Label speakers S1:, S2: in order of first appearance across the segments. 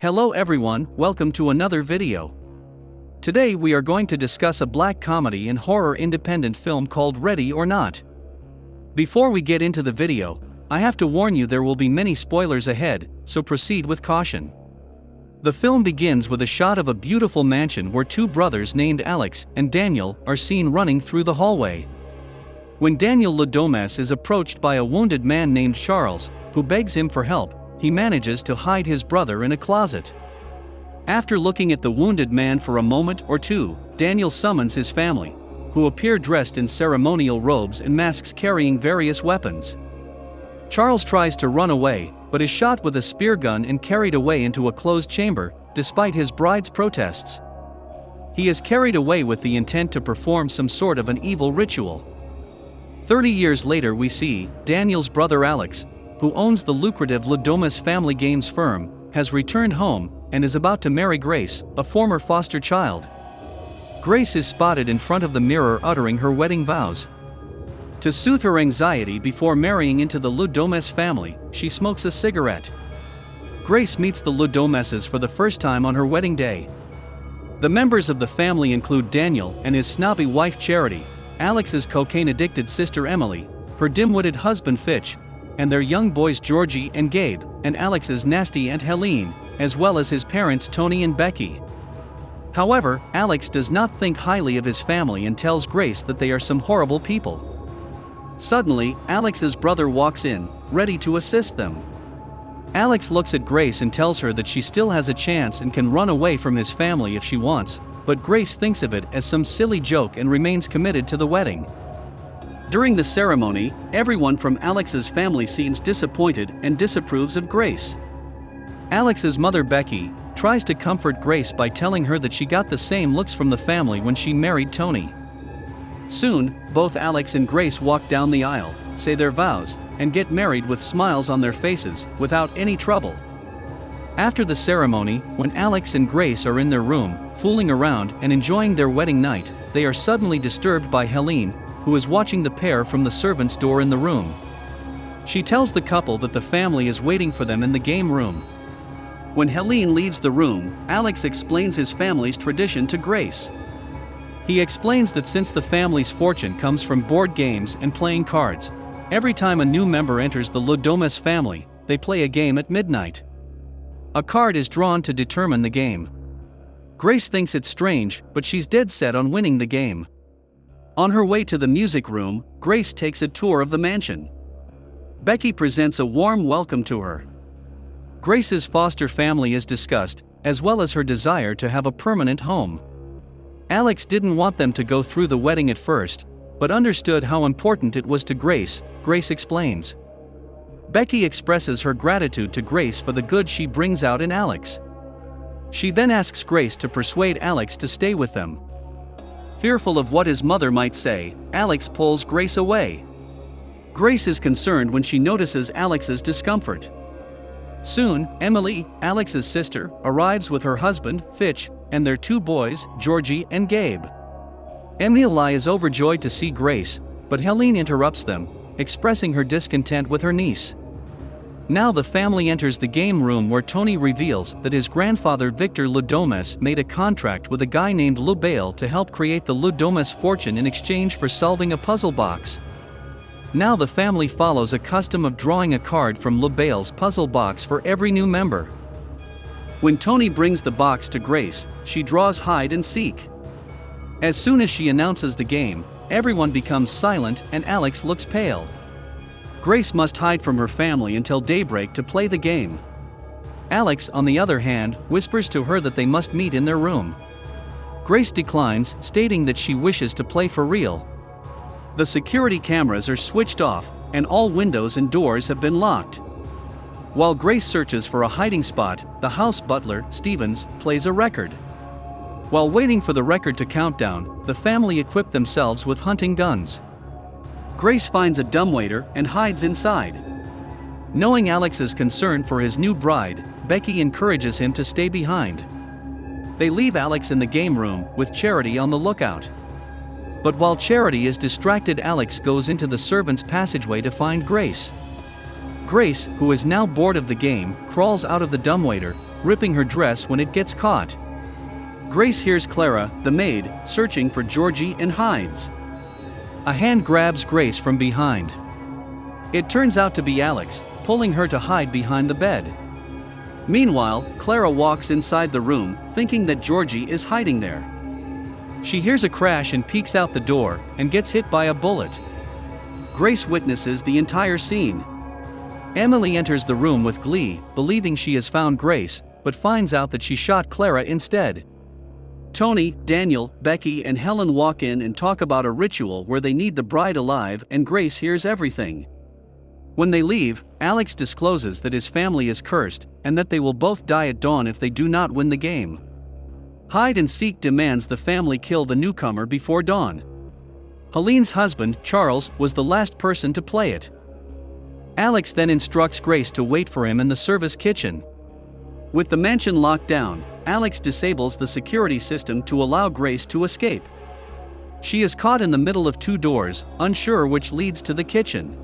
S1: Hello everyone, welcome to another video. Today we are going to discuss a black comedy and horror independent film called Ready or Not. Before we get into the video, I have to warn you there will be many spoilers ahead, so proceed with caution. The film begins with a shot of a beautiful mansion where two brothers named Alex and Daniel are seen running through the hallway. When Daniel Ladomas is approached by a wounded man named Charles, who begs him for help, he manages to hide his brother in a closet. After looking at the wounded man for a moment or two, Daniel summons his family, who appear dressed in ceremonial robes and masks carrying various weapons. Charles tries to run away, but is shot with a spear gun and carried away into a closed chamber, despite his bride's protests. He is carried away with the intent to perform some sort of an evil ritual. 30 years later we see Daniel's brother Alex, who owns the lucrative Ladomas family games firm, has returned home and is about to marry Grace, a former foster child. Grace is spotted in front of the mirror uttering her wedding vows. To soothe her anxiety before marrying into the Ladomas family, she smokes a cigarette. Grace meets the Ladomases for the first time on her wedding day. The members of the family include Daniel and his snobby wife Charity, Alex's cocaine-addicted sister Emily, her dim-witted husband Fitch, and their young boys Georgie and Gabe, and Alex's nasty aunt Helene, as well as his parents Tony and Becky. However, Alex does not think highly of his family and tells Grace that they are some horrible people. Suddenly, Alex's brother walks in, ready to assist them. Alex looks at Grace and tells her that she still has a chance and can run away from his family if she wants, but Grace thinks of it as some silly joke and remains committed to the wedding. During the ceremony, everyone from Alex's family seems disappointed and disapproves of Grace. Alex's mother Becky tries to comfort Grace by telling her that she got the same looks from the family when she married Tony. Soon, both Alex and Grace walk down the aisle, say their vows, and get married with smiles on their faces, without any trouble. After the ceremony, when Alex and Grace are in their room, fooling around and enjoying their wedding night, they are suddenly disturbed by Helene, who is watching the pair from the servant's door in the room. She tells the couple that the family is waiting for them in the game room. When Helene leaves the room, Alex explains his family's tradition to Grace. He explains that since the family's fortune comes from board games and playing cards, every time a new member enters the Ladomas family, they play a game at midnight. A card is drawn to determine the game. Grace thinks it's strange, but she's dead set on winning the game. On her way to the music room, Grace takes a tour of the mansion. Becky presents a warm welcome to her. Grace's foster family is discussed, as well as her desire to have a permanent home. Alex didn't want them to go through the wedding at first, but understood how important it was to Grace. Grace explains. Becky expresses her gratitude to Grace for the good she brings out in Alex. She then asks Grace to persuade Alex to stay with them. Fearful of what his mother might say, Alex pulls Grace away. Grace is concerned when she notices Alex's discomfort. Soon, Emily, Alex's sister, arrives with her husband, Fitch, and their two boys, Georgie and Gabe. Emily is overjoyed to see Grace, but Helene interrupts them, expressing her discontent with her niece. Now the family enters the game room where Tony reveals that his grandfather Victor Ladomas made a contract with a guy named Lubale to help create the Ladomas fortune in exchange for solving a puzzle box. Now the family follows a custom of drawing a card from Lubale's puzzle box for every new member. When Tony brings the box to Grace, she draws hide and seek. As soon as she announces the game, everyone becomes silent and Alex looks pale. Grace must hide from her family until daybreak to play the game. Alex, on the other hand, whispers to her that they must meet in their room. Grace declines, stating that she wishes to play for real. The security cameras are switched off, and all windows and doors have been locked. While Grace searches for a hiding spot, the house butler, Stevens, plays a record. While waiting for the record to count down, the family equip themselves with hunting guns. Grace finds a dumbwaiter and hides inside. Knowing Alex's concern for his new bride, Becky encourages him to stay behind. They leave Alex in the game room, with Charity on the lookout. But while Charity is distracted, Alex goes into the servants' passageway to find Grace. Grace, who is now bored of the game, crawls out of the dumbwaiter, ripping her dress when it gets caught. Grace hears Clara, the maid, searching for Georgie and hides. A hand grabs Grace from behind. It turns out to be Alex, pulling her to hide behind the bed. Meanwhile, Clara walks inside the room, thinking that Georgie is hiding there. She hears a crash and peeks out the door, and gets hit by a bullet. Grace witnesses the entire scene. Emily enters the room with glee, believing she has found Grace, but finds out that she shot Clara instead. Tony, Daniel, Becky and Helen walk in and talk about a ritual where they need the bride alive, and Grace hears everything. When they leave, Alex discloses that his family is cursed, and that they will both die at dawn if they do not win the game. Hide and Seek demands the family kill the newcomer before dawn. Helene's husband, Charles, was the last person to play it. Alex then instructs Grace to wait for him in the service kitchen. With the mansion locked down, Alex disables the security system to allow Grace to escape. She is caught in the middle of two doors, unsure which leads to the kitchen.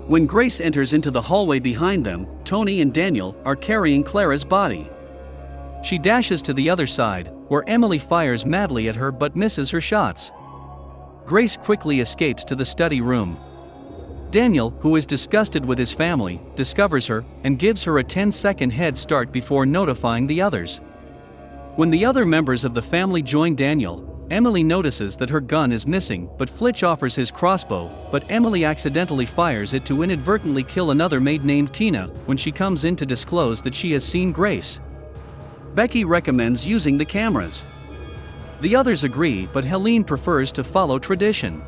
S1: When Grace enters into the hallway behind them, Tony and Daniel are carrying Clara's body. She dashes to the other side, where Emily fires madly at her but misses her shots. Grace quickly escapes to the study room. Daniel, who is disgusted with his family, discovers her and gives her a 10-second head start before notifying the others. When the other members of the family join Daniel, Emily notices that her gun is missing, but Flitch offers his crossbow, but Emily accidentally fires it to inadvertently kill another maid named Tina when she comes in to disclose that she has seen Grace. Becky recommends using the cameras. The others agree, but Helene prefers to follow tradition.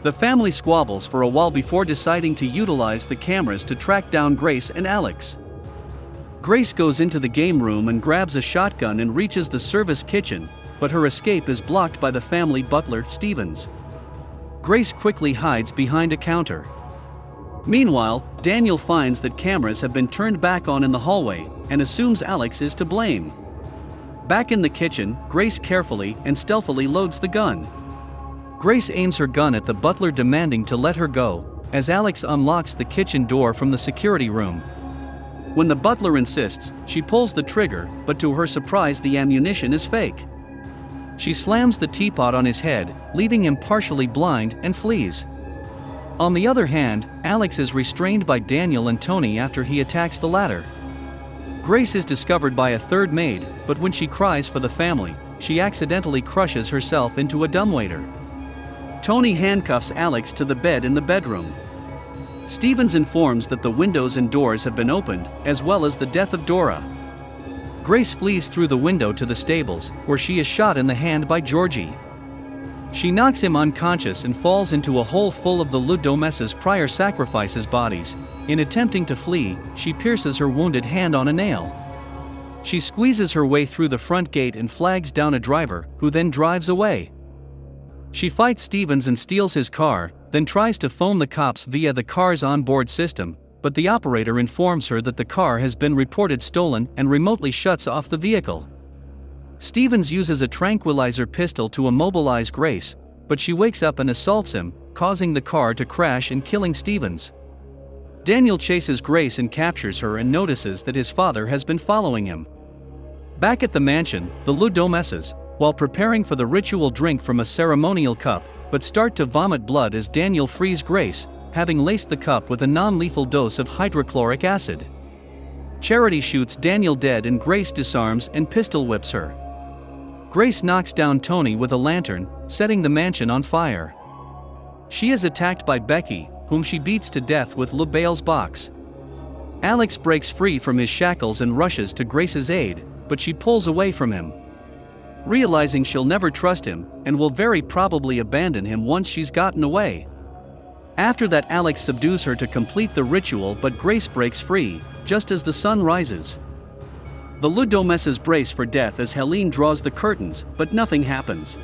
S1: The family squabbles for a while before deciding to utilize the cameras to track down Grace and Alex. Grace goes into the game room and grabs a shotgun and reaches the service kitchen, but her escape is blocked by the family butler, Stevens. Grace quickly hides behind a counter. Meanwhile, Daniel finds that cameras have been turned back on in the hallway, and assumes Alex is to blame. Back in the kitchen, Grace carefully and stealthily loads the gun. Grace aims her gun at the butler, demanding to let her go, as Alex unlocks the kitchen door from the security room. When the butler insists, she pulls the trigger, but to her surprise the ammunition is fake. She slams the teapot on his head, leaving him partially blind, and flees. On the other hand, Alex is restrained by Daniel and Tony after he attacks the latter. Grace is discovered by a third maid, but when she cries for the family, she accidentally crushes herself into a dumbwaiter. Tony handcuffs Alex to the bed in the bedroom. Stevens informs that the windows and doors have been opened, as well as the death of Dora. Grace flees through the window to the stables, where she is shot in the hand by Georgie. She knocks him unconscious and falls into a hole full of the Ludomes's prior sacrifices' bodies. In attempting to flee, she pierces her wounded hand on a nail. She squeezes her way through the front gate and flags down a driver, who then drives away. She fights Stevens and steals his car, then tries to phone the cops via the car's onboard system, but the operator informs her that the car has been reported stolen and remotely shuts off the vehicle. Stevens uses a tranquilizer pistol to immobilize Grace, but she wakes up and assaults him, causing the car to crash and killing Stevens. Daniel chases Grace and captures her and notices that his father has been following him. Back at the mansion, the Ludomeses, while preparing for the ritual, drink from a ceremonial cup, but start to vomit blood as Daniel frees Grace, having laced the cup with a non-lethal dose of hydrochloric acid. Charity shoots Daniel dead and Grace disarms and pistol whips her. Grace knocks down Tony with a lantern, setting the mansion on fire. She is attacked by Becky, whom she beats to death with LaBelle's box. Alex breaks free from his shackles and rushes to Grace's aid, but she pulls away from him. Realizing she'll never trust him, and will very probably abandon him once she's gotten away. After that, Alex subdues her to complete the ritual, but Grace breaks free, just as the sun rises. The Ludomeses brace for death as Helene draws the curtains, but nothing happens.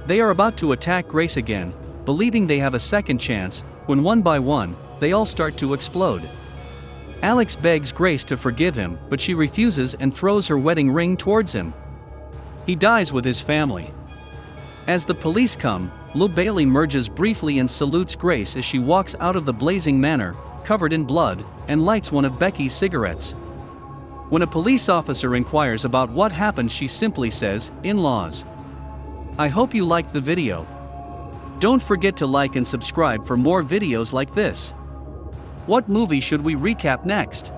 S1: They are about to attack Grace again, believing they have a second chance, when one by one, they all start to explode. Alex begs Grace to forgive him, but she refuses and throws her wedding ring towards him. He dies with his family. As the police come, LaBelle emerges briefly and salutes Grace as she walks out of the blazing manor, covered in blood, and lights one of Becky's cigarettes. When a police officer inquires about what happened, she simply says, "In-laws." I hope you liked the video. Don't forget to like and subscribe for more videos like this. What movie should we recap next?